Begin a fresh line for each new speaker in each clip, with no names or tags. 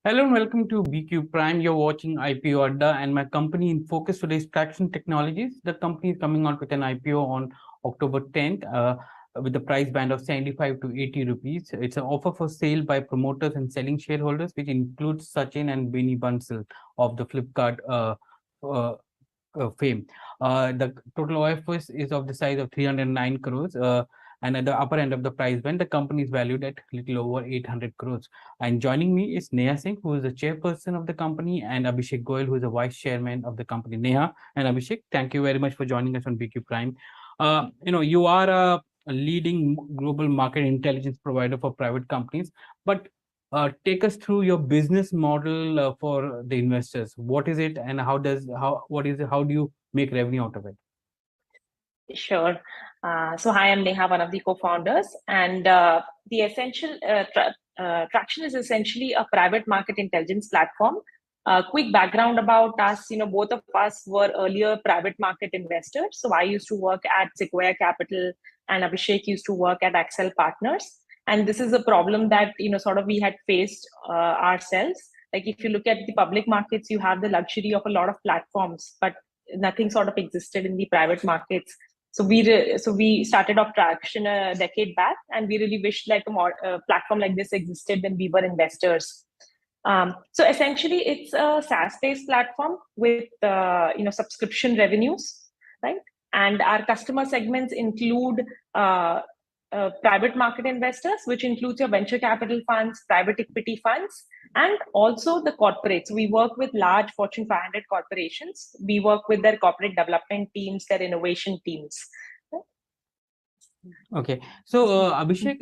Hello and welcome to BQ Prime. You're watching IPO Adda, and my company in focus today is Traction Technologies. The company is coming out with an IPO on October 10th with the price band of 75 to 80 rupees. It's an offer for sale by promoters and selling shareholders, which includes Sachin and Bini Bansal of the Flipkart uh, fame. The total OFS is of the size of 309 crores. And at the upper end of the price band, the company is valued at little over 800 crores. And joining me is Neha Singh, who is the chairperson of the company, and Abhishek Goyal, who is the vice chairman of the company. Neha and Abhishek, thank you very much for joining us on BQ Prime. You are a leading global market intelligence provider for private companies, but take us through your business model for the investors. What is it, and how do you make revenue out of it?
Sure. So hi, I'm Neha, one of the co-founders, and the essential Traction is essentially a private market intelligence platform. Quick background about us: both of us were earlier private market investors. So I used to work at Sequoia Capital, and Abhishek used to work at Accel Partners. And this is a problem that sort of we had faced ourselves. Like if you look at the public markets, you have the luxury of a lot of platforms, but nothing sort of existed in the private markets. So we started off Traction a decade back, and we really wished like a platform like this existed when we were investors. So essentially, it's a SaaS-based platform with subscription revenues, right? And our customer segments include private market investors, which includes your venture capital funds, private equity funds, and also the corporates. We work with large Fortune 500 corporations. We work with their corporate development teams, their innovation teams.
Okay, so Abhishek,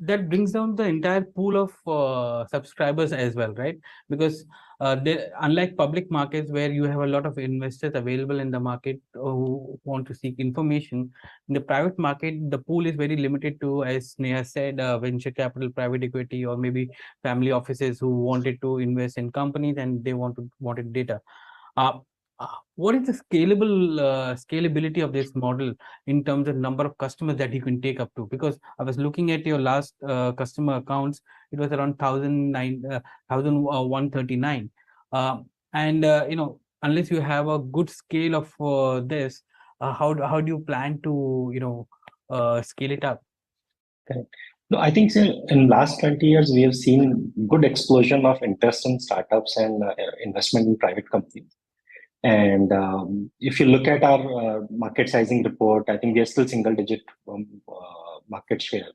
that brings down the entire pool of subscribers as well, right? Because unlike public markets where you have a lot of investors available in the market who want to seek information, in the private market the pool is very limited to, as Neha said, venture capital, private equity, or maybe family offices who wanted to invest in companies and they wanted data. uh, what is the scalability of this model in terms of number of customers that you can take up to? Because I was looking at your last customer accounts, it was around 1,139. And unless you have a good scale of this, how do you plan to scale it up?
Correct. No, I think so, in last 20 years, we have seen good explosion of interest in startups and investment in private companies. And if you look at our market sizing report, I think we are still single digit market share.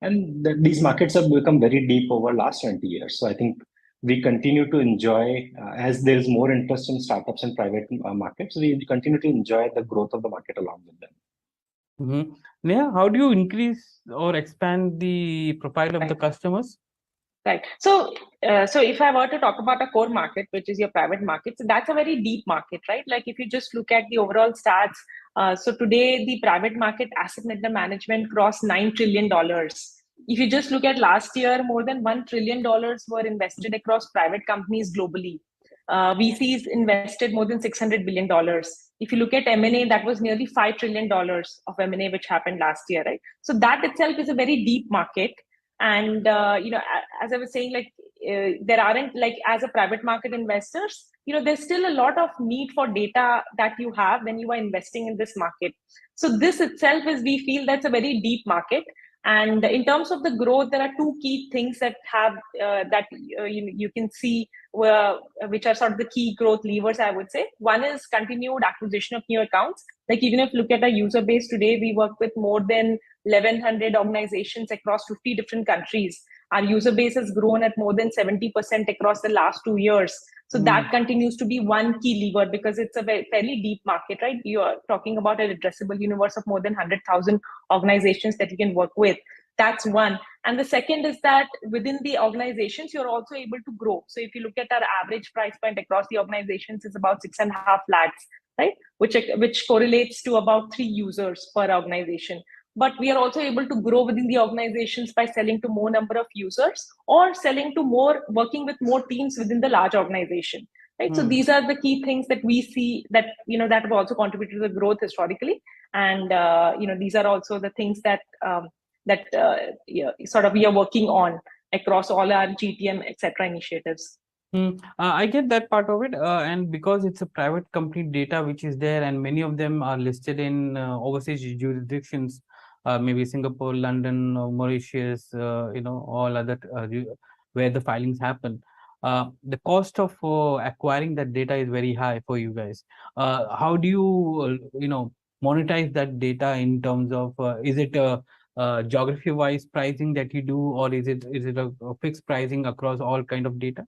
And these markets have become very deep over last 20 years. So I think we continue to enjoy, as there's more interest in startups and private markets, we continue to enjoy the growth of the market along with them.
Mm-hmm. Neha, how do you increase or expand the profile of the customers?
Right. So if I were to talk about a core market, which is your private market, so that's a very deep market, right? Like if you just look at the overall stats, so today the private market asset under management crossed $9 trillion. If you just look at last year, more than $1 trillion were invested across private companies globally. VCs invested more than $600 billion. If you look at M&A, that was nearly $5 trillion of M&A, which happened last year, right? So that itself is a very deep market. And as I was saying, like there aren't, like as a private market investors, there's still a lot of need for data that you have when you are investing in this market. So this itself is, we feel that's a very deep market. And in terms of the growth, there are two key things that have you can see which are sort of the key growth levers, I would say. One is continued acquisition of new accounts. Like even if you look at our user base today, we work with more than 1,100 organizations across 50 different countries. Our user base has grown at more than 70% across the last 2 years. So that continues to be one key lever because it's a fairly deep market, right? You are talking about an addressable universe of more than 100,000 organizations that you can work with. That's one. And the second is that within the organizations, you're also able to grow. So if you look at our average price point across the organizations, is about 6.5 lakhs, right? Which correlates to about 3 users per organization. But we are also able to grow within the organizations by selling to more number of users or selling to working with more teams within the large organization, right? So these are the key things that we see that, that have also contributed to the growth historically. And, these are also the things that, sort of we are working on across all our GTM, etc. initiatives.
I get that part of it, and because it's a private company data which is there, and many of them are listed in overseas jurisdictions, maybe Singapore, London, or Mauritius, all other where the filings happen. The cost of acquiring that data is very high for you guys. How do you, monetize that data in terms of is it geography-wise pricing that you do, or is it a fixed pricing across all kind of data?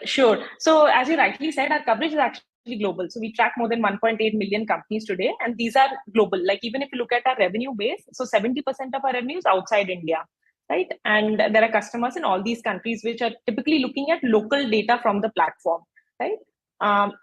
Sure. So as you rightly said, our coverage is actually global. So we track more than 1.8 million companies today, and these are global. Like even if you look at our revenue base, so 70% of our revenue is outside India, right? And there are customers in all these countries which are typically looking at local data from the platform, right?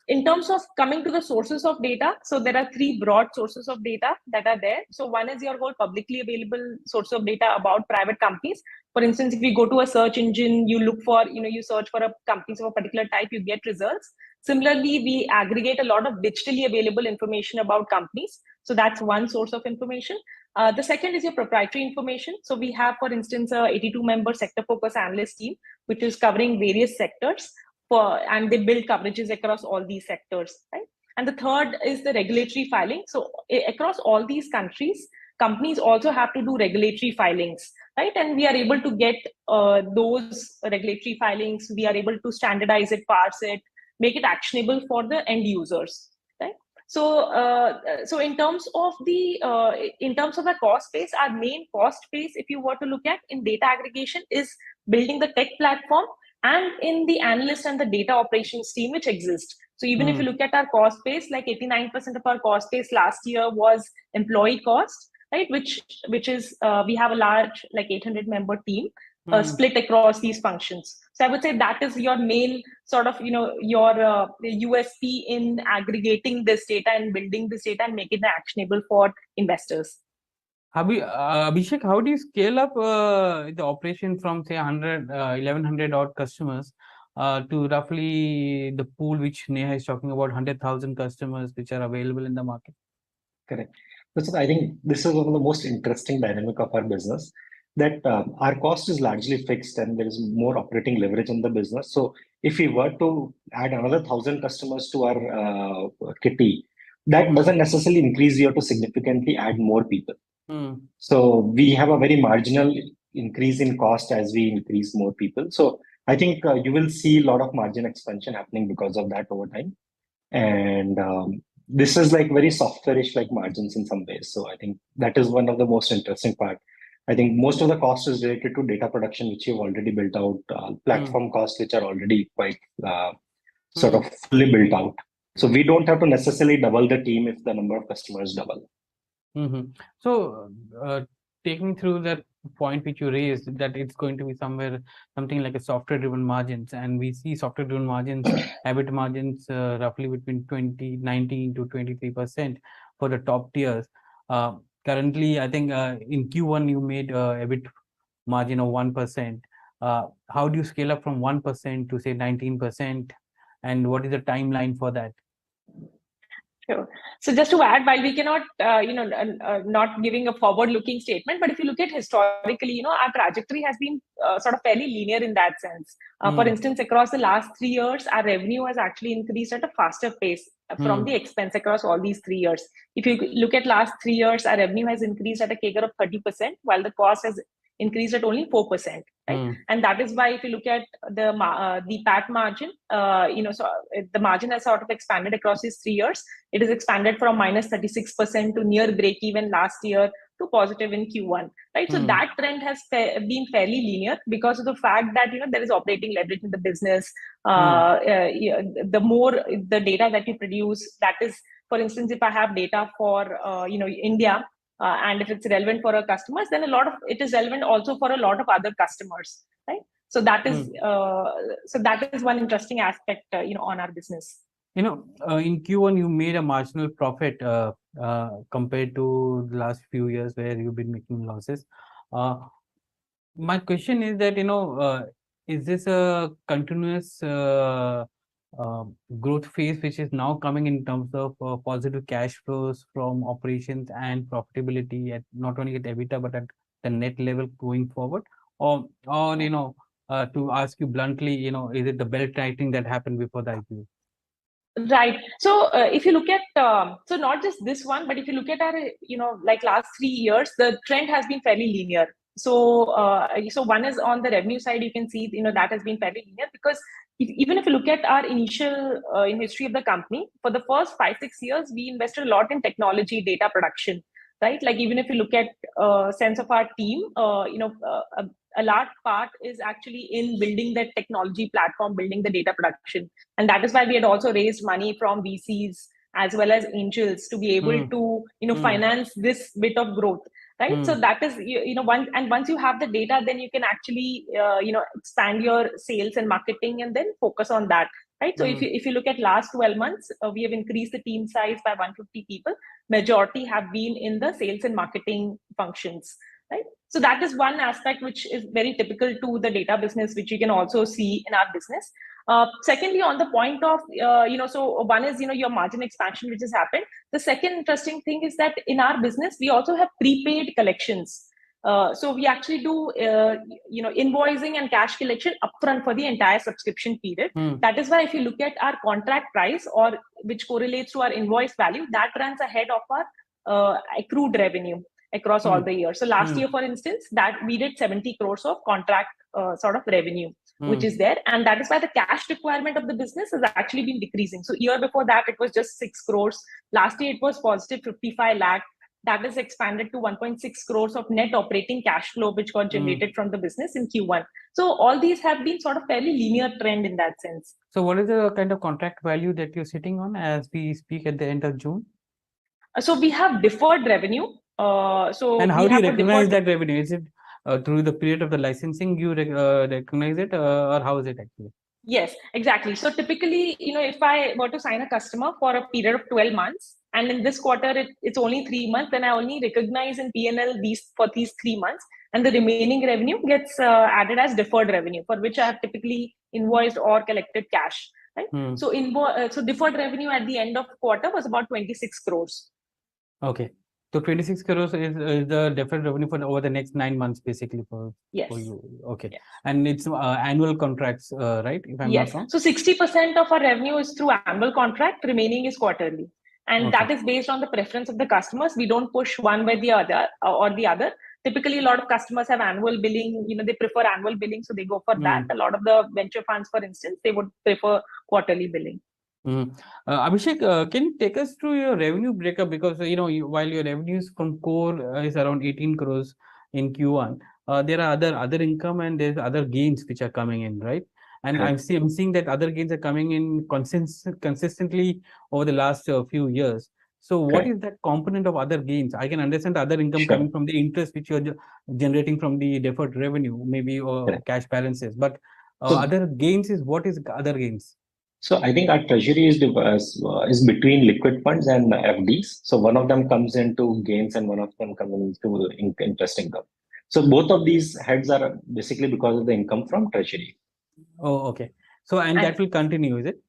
In terms of coming to the sources of data, so there are three broad sources of data that are there. So one is your whole publicly available source of data about private companies. For instance, if you go to a search engine, you look for, you search for a companies of a particular type, you get results. Similarly, we aggregate a lot of digitally available information about companies. So that's one source of information. The second is your proprietary information. So we have, for instance, a 82-member sector focus analyst team, which is covering various sectors and they build coverages across all these sectors, right? And the third is the regulatory filing. So across all these countries, companies also have to do regulatory filings, right? And we are able to get those regulatory filings. We are able to standardize it, parse it, make it actionable for the end users, right? So in terms of the cost base, our main cost base, if you were to look at in data aggregation, is building the tech platform and in the analyst and the data operations team which exist. So even if you look at our cost base, like 89% of our cost base last year was employee cost, right? Which is we have a large, like 800-member team split across these functions. So I would say that is your main sort of, your USP in aggregating this data and building this data and making it actionable for investors.
Abhishek, how do you scale up the operation from say 1100 odd customers to roughly the pool which Neha is talking about, 100,000 customers which are available in the market?
Correct. So I think this is one of the most interesting dynamic of our business, that our cost is largely fixed and there is more operating leverage in the business. So if we were to add another 1,000 customers to our kitty, that doesn't necessarily increase you to significantly add more people. So we have a very marginal increase in cost as we increase more people. So I think you will see a lot of margin expansion happening because of that over time. And this is like very software-ish like margins in some ways. So I think that is one of the most interesting part. I think most of the cost is related to data production, which you've already built out, platform costs, which are already quite sort of fully built out. So we don't have to necessarily double the team if the number of customers double.
So taking through that point which you raised, that it's going to be something like a software-driven margins, and we see software-driven margins, EBIT margins roughly between 19 to 23% for the top tiers. Currently, I think in Q1 you made EBIT margin of 1%. How do you scale up from 1% to say 19%, and what is the timeline for that?
Sure. So just to add, while we cannot, not giving a forward-looking statement, but if you look at historically, our trajectory has been sort of fairly linear in that sense. For instance, across the last 3 years, our revenue has actually increased at a faster pace from the expense across all these 3 years. If you look at last 3 years, our revenue has increased at a CAGR of 30%, while the cost has increased at only 4%. Right? And that is why if you look at the PAT margin, so the margin has sort of expanded across these 3 years. It is expanded from minus 36% to near break even last year to positive in Q1. Right, so that trend has been fairly linear because of the fact that there is operating leverage in the business. The more the data that you produce, that is, for instance, if I have data for India. And if it's relevant for our customers, then it is relevant also for a lot of other customers, right? So that is one interesting aspect, on our business.
In Q1 you made a marginal profit compared to the last few years where you've been making losses. My question is that is this a continuous growth phase which is now coming in terms of positive cash flows from operations and profitability at not only at EBITDA but at the net level going forward, or to ask you bluntly, is it the belt tightening that happened before the IPO?
Right. So if you look at, so not just this one, but if you look at our, like last 3 years, the trend has been fairly linear. So one is on the revenue side, you can see, that has been fairly linear because even if you look at our initial in history of the company, for the first 5-6 years, we invested a lot in technology, data production, right? Like even if you look at sense of our team, a large part is actually in building that technology platform, building the data production. And that is why we had also raised money from VCs as well as angels to be able to, finance this bit of growth, right? So that is, once you have the data, then you can actually, expand your sales and marketing and then focus on that, right? So if you look at last 12 months, we have increased the team size by 150 people. Majority have been in the sales and marketing functions, right? So that is one aspect which is very typical to the data business, which you can also see in our business. Secondly, on the point of, so one is, your margin expansion, which has happened. The second interesting thing is that in our business, we also have prepaid collections. So we actually do, invoicing and cash collection upfront for the entire subscription period. That is why if you look at our contract price or which correlates to our invoice value, that runs ahead of our accrued revenue across all the years. So last year, for instance, that we did 70 crores of contract sort of revenue, which is there. And that is why the cash requirement of the business has actually been decreasing. So year before that, it was just 6 crores. Last year, it was positive 55 lakh. That is expanded to 1.6 crores of net operating cash flow, which got generated from the business in Q1. So all these have been sort of fairly linear trend in that sense.
So what is the kind of contract value that you're sitting on as we speak at the end of June?
So we have deferred revenue.
And how do you recognize that revenue? Is it through the period of the licensing you recognize it, or how is it actually?
Yes, exactly. So typically, if I were to sign a customer for a period of 12 months, and in this quarter it's only 3 months, then I only recognize in P&L these 3 months, and the remaining revenue gets added as deferred revenue, for which I have typically invoiced or collected cash. Right. So so deferred revenue at the end of quarter was about 26 crores.
Okay. So 26 crores is the deferred revenue for over the next 9 months, basically for you. Okay. Yes. And it's annual contracts, right? If I'm not wrong.
So 60% of our revenue is through annual contract, remaining is quarterly. And that is based on the preference of the customers. We don't push one by the other or the other. Typically, a lot of customers have annual billing, they prefer annual billing, so they go for that. A lot of the venture funds, for instance, they would prefer quarterly billing.
Abhishek, can you take us through your revenue breakup? Because while your revenues from core is around 18 crores in Q1, there are other income and there's other gains which are coming in, right? And I'm seeing that other gains are coming in consistently over the last few years. So what is that component of other gains? I can understand other income coming from the interest which you're generating from the deferred revenue, maybe or cash balances. But other gains is what is other gains?
So I think our treasury is between liquid funds and FDs. So one of them comes into gains and one of them comes into interest income. So both of these heads are basically because of the income from treasury.
Oh, okay. So and that will continue, is it?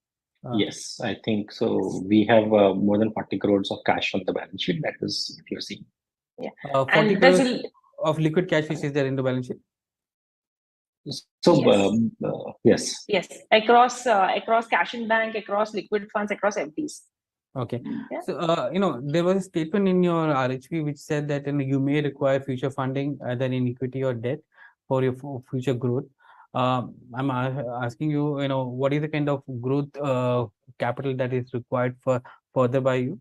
Yes, I think so. We have more than 40 crores of cash on the balance sheet. That is what you're seeing.
Yeah.
40 crores of liquid cash which is there in the balance sheet.
So
yes, across cash in bank, across liquid funds, across FDs.
Okay. So there was a statement in your RHP which said that you may require future funding either in equity or debt for your future growth. I'm asking you, what is the kind of growth capital that is required further by you?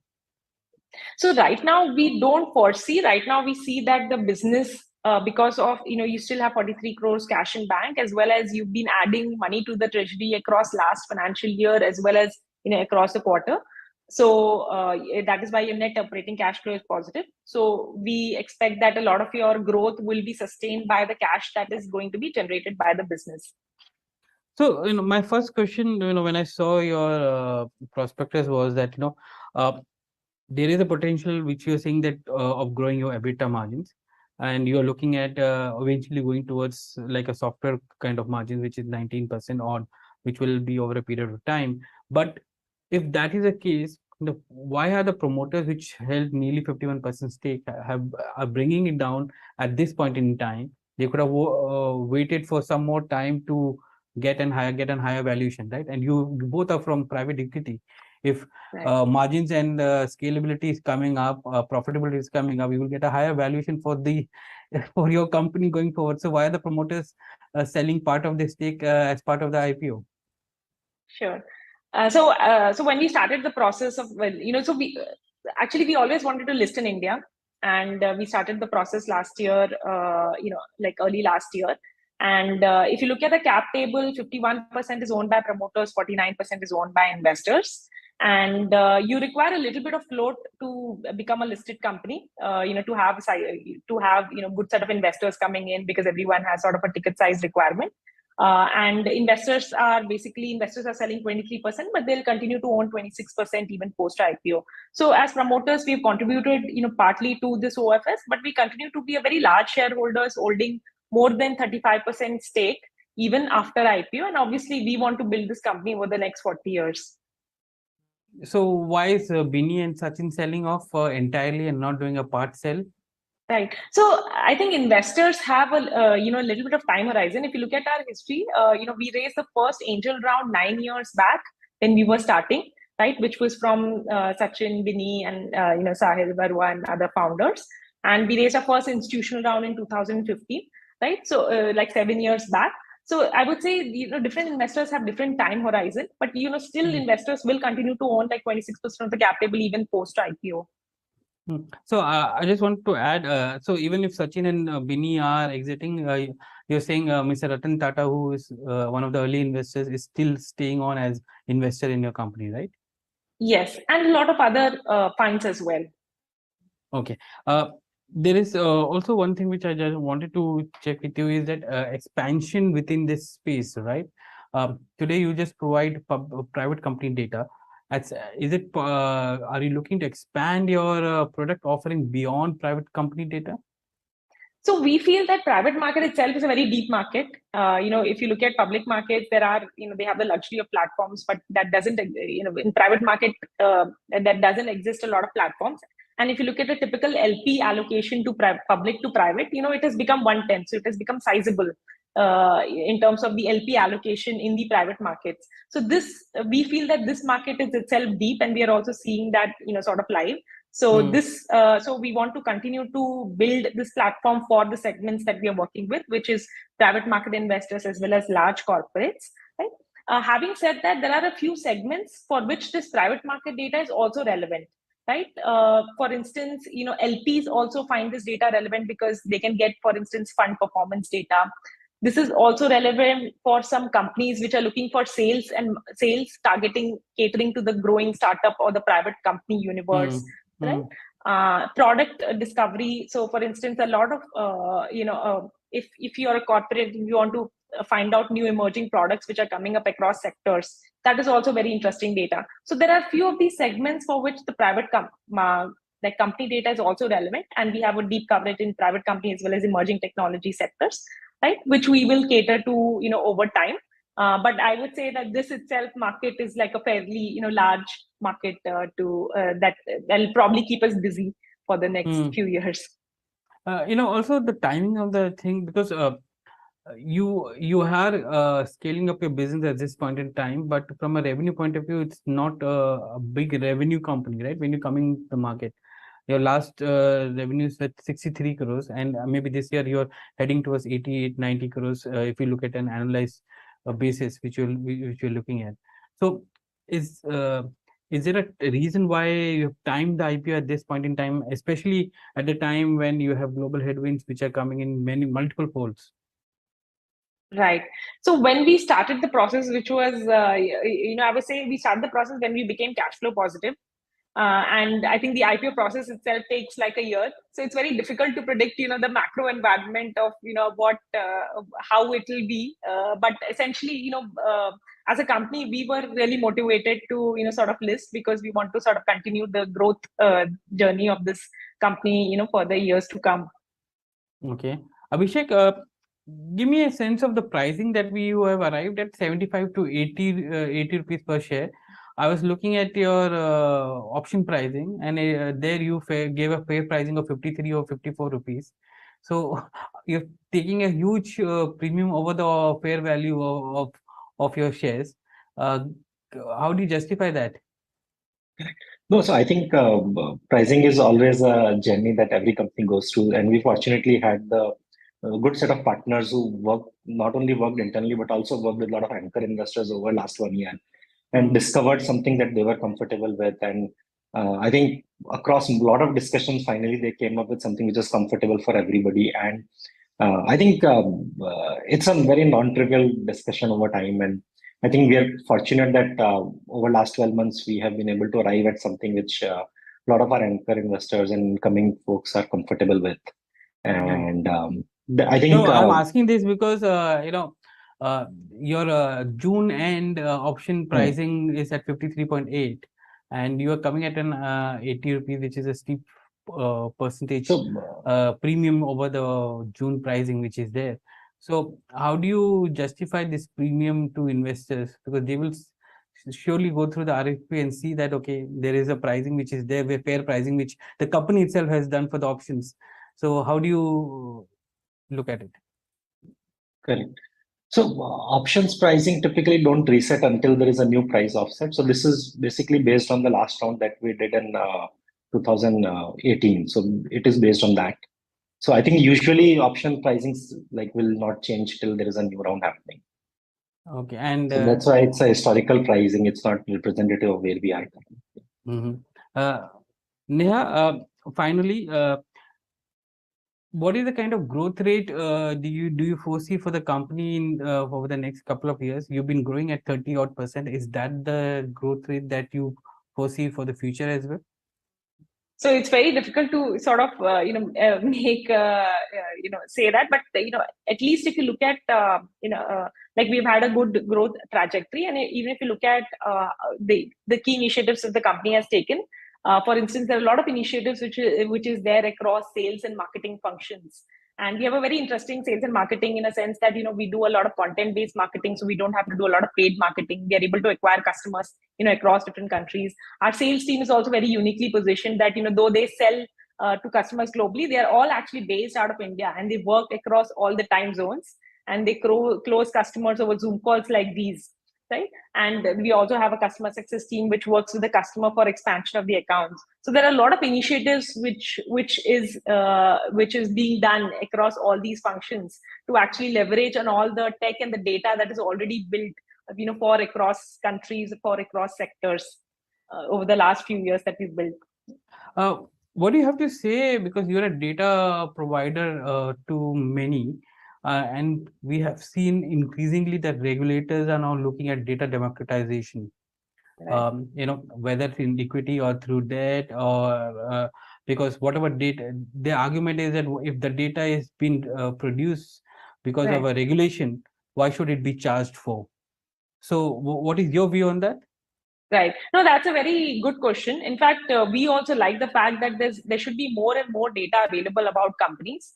So right now we don't foresee. Right now we see that the business, because of you still have 43 crores cash in bank, as well as you've been adding money to the treasury across last financial year as well as across the quarter. So that is why your net operating cash flow is positive. So we expect that a lot of your growth will be sustained by the cash that is going to be generated by the business.
So my first question, when I saw your prospectus was that there is a potential which you're saying that of growing your EBITDA margins, and you are looking at eventually going towards like a software kind of margin, which is 19% odd, which will be over a period of time. But if that is the case, why are the promoters which held nearly 51% stake are bringing it down at this point in time? They could have waited for some more time to get an higher valuation, right? And you both are from private equity. If
Right.
margins and scalability is coming up, profitability is coming up, you will get a higher valuation for the for your company going forward. So why are the promoters selling part of the stake as part of the IPO?
Sure. So when we started the process of, well, so we actually we always wanted to list in India, and we started the process last year, like early last year. And if you look at the cap table, 51% is owned by promoters, 49% is owned by investors. And you require a little bit of float to become a listed company, to have good set of investors coming in, because everyone has sort of a ticket size requirement. And investors are selling 23%, but they'll continue to own 26% even post IPO. So as promoters, we've contributed, partly to this OFS, but we continue to be a very large shareholders, holding more than 35% stake even after IPO. And obviously, we want to build this company over the next 40 years.
So why is Bini and Sachin selling off entirely and not doing a part sell?
Right. So I think investors have a little bit of time horizon. If you look at our history, we raised the first angel round 9 years back when we were starting, right, which was from Sachin, Bini, and Sahil Barua and other founders. And we raised our first institutional round in 2015, right? So like 7 years back. So I would say different investors have different time horizon, but still investors will continue to own like 26% of the cap table even post IPO.
So I just want to add, so even if Sachin and Bini are exiting, you're saying Mr. Ratan Tata, who is one of the early investors, is still staying on as investor in your company, right?
Yes, and a lot of other funds as well.
Okay. There is also one thing which I just wanted to check with you is that expansion within this space, right? Today you just provide private company data. Are you looking to expand your product offering beyond private company data?
So we feel that private market itself is a very deep market. If you look at public markets, they have the luxury of platforms, but that doesn't, in private market, that doesn't exist a lot of platforms. And if you look at a typical LP allocation to public to private, it has become 1/10. So it has become sizable in terms of the LP allocation in the private markets. So we feel that this market is itself deep, and we are also seeing that, sort of live. So so we want to continue to build this platform for the segments that we are working with, which is private market investors as well as large corporates. Right? Having said that, there are a few segments for which this private market data is also relevant. Right? For instance, LPs also find this data relevant because they can get, for instance, fund performance data. This is also relevant for some companies which are looking for sales catering to the growing startup or the private company universe. Right? Product discovery. So, for instance, a lot of if you're a corporate, you want to find out new emerging products which are coming up across sectors. That is also very interesting data. So there are a few of these segments for which the private company data is also relevant, and we have a deep coverage in private company as well as emerging technology sectors, right? Which we will cater to, over time. But I would say that this itself market is like a fairly, large market that'll probably keep us busy for the next few years.
Also the timing of the thing, because you are scaling up your business at this point in time, but from a revenue point of view, it's not a big revenue company, right? When you're coming to the market, your last revenues were 63 crores, and maybe this year you're heading towards 88, 90 crores if you look at an analyzed basis which you're looking at. So is there a reason why you have timed the IPO at this point in time, especially at the time when you have global headwinds which are coming in multiple folds?
Right. So when we started the process, which was, I would say we started the process when we became cash flow positive. And I think the IPO process itself takes like a year. So it's very difficult to predict, the macro environment of, how it will be. But essentially, as a company, we were really motivated to, sort of list, because we want to sort of continue the growth journey of this company, for the years to come.
Okay. Abhishek, give me a sense of the pricing that you have arrived at 75 to 80 rupees per share. I was looking at your option pricing, and there you gave a fair pricing of 53 or 54 rupees. So you're taking a huge premium over the fair value of your shares. How do you justify that?
No, so I think pricing is always a journey that every company goes through, and we fortunately had the good set of partners who not only worked internally but also worked with a lot of anchor investors over last 1 year and discovered something that they were comfortable with. And I think across a lot of discussions, finally they came up with something which is comfortable for everybody. And I think it's a very non-trivial discussion over time, and I think we are fortunate that over last 12 months we have been able to arrive at something which a lot of our anchor investors and incoming folks are comfortable with. And I think
no, I'm asking this because your June end option pricing is at 53.8, and you are coming at an 80 rupees, which is a steep percentage premium over the June pricing, which is there. So how do you justify this premium to investors? Because they will surely go through the RFP and see that, okay, there is a pricing which is there, a fair pricing, which the company itself has done for the options. So how do you look at it?
Correct. So options pricing typically don't reset until there is a new price offset. So this is basically based on the last round that we did in 2018. So it is based on that. So I think usually option pricing will not change till there is a new round happening.
Okay, and
so that's why it's a historical pricing. It's not representative of where we are.
Neha, finally, what is the kind of growth rate do you foresee for the company in over the next couple of years? You've been growing at 30-odd%. Is that the growth rate that you foresee for the future as well?
So it's very difficult to sort of make say that, but at least if you look at like we've had a good growth trajectory, and even if you look at the key initiatives that the company has taken, for instance, there are a lot of initiatives which is there across sales and marketing functions. And we have a very interesting sales and marketing in a sense that, we do a lot of content-based marketing, so we don't have to do a lot of paid marketing. We are able to acquire customers, across different countries. Our sales team is also very uniquely positioned that, though they sell to customers globally, they are all actually based out of India, and they work across all the time zones, and they close customers over Zoom calls like these. Right? And we also have a customer success team which works with the customer for expansion of the accounts. So there are a lot of initiatives which is being done across all these functions to actually leverage on all the tech and the data that is already built, for across countries, for across sectors over the last few years that we've built.
What do you have to say, because you're a data provider to many? And we have seen increasingly that regulators are now looking at data democratization, right. Whether in equity or through debt, or because whatever data, the argument is that if the data is being produced because of a regulation, why should it be charged for? So what is your view on that?
Right. No, that's a very good question. In fact, we also like the fact that there should be more and more data available about companies.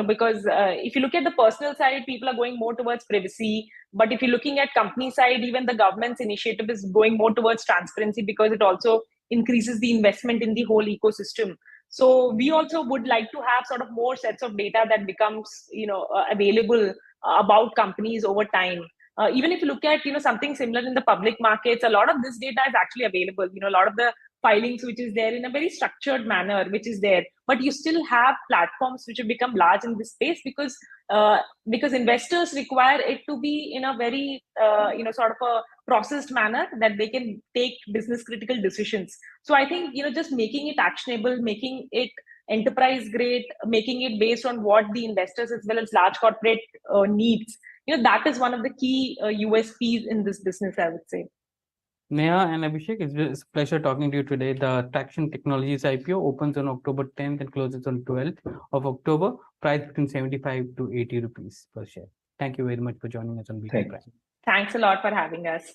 Because if you look at the personal side, people are going more towards privacy. But if you're looking at company side, even the government's initiative is going more towards transparency, because it also increases the investment in the whole ecosystem. So we also would like to have sort of more sets of data that becomes, available about companies over time. Even if you look at something similar in the public markets, a lot of this data is actually available. A lot of the filings which is there in a very structured manner, which is there, but you still have platforms which have become large in this space because investors require it to be in a very sort of a processed manner that they can take business critical decisions. So I think just making it actionable, making it enterprise grade, making it based on what the investors as well as large corporate needs. That is one of the key USPs in this business, I would say.
Neha and Abhishek, it's a pleasure talking to you today. The Tracxn Technologies IPO opens on October 10th and closes on 12th of October. Price between 75 to 80 rupees per share. Thank you very much for joining us on B2 Prime.
Thanks a lot for having us.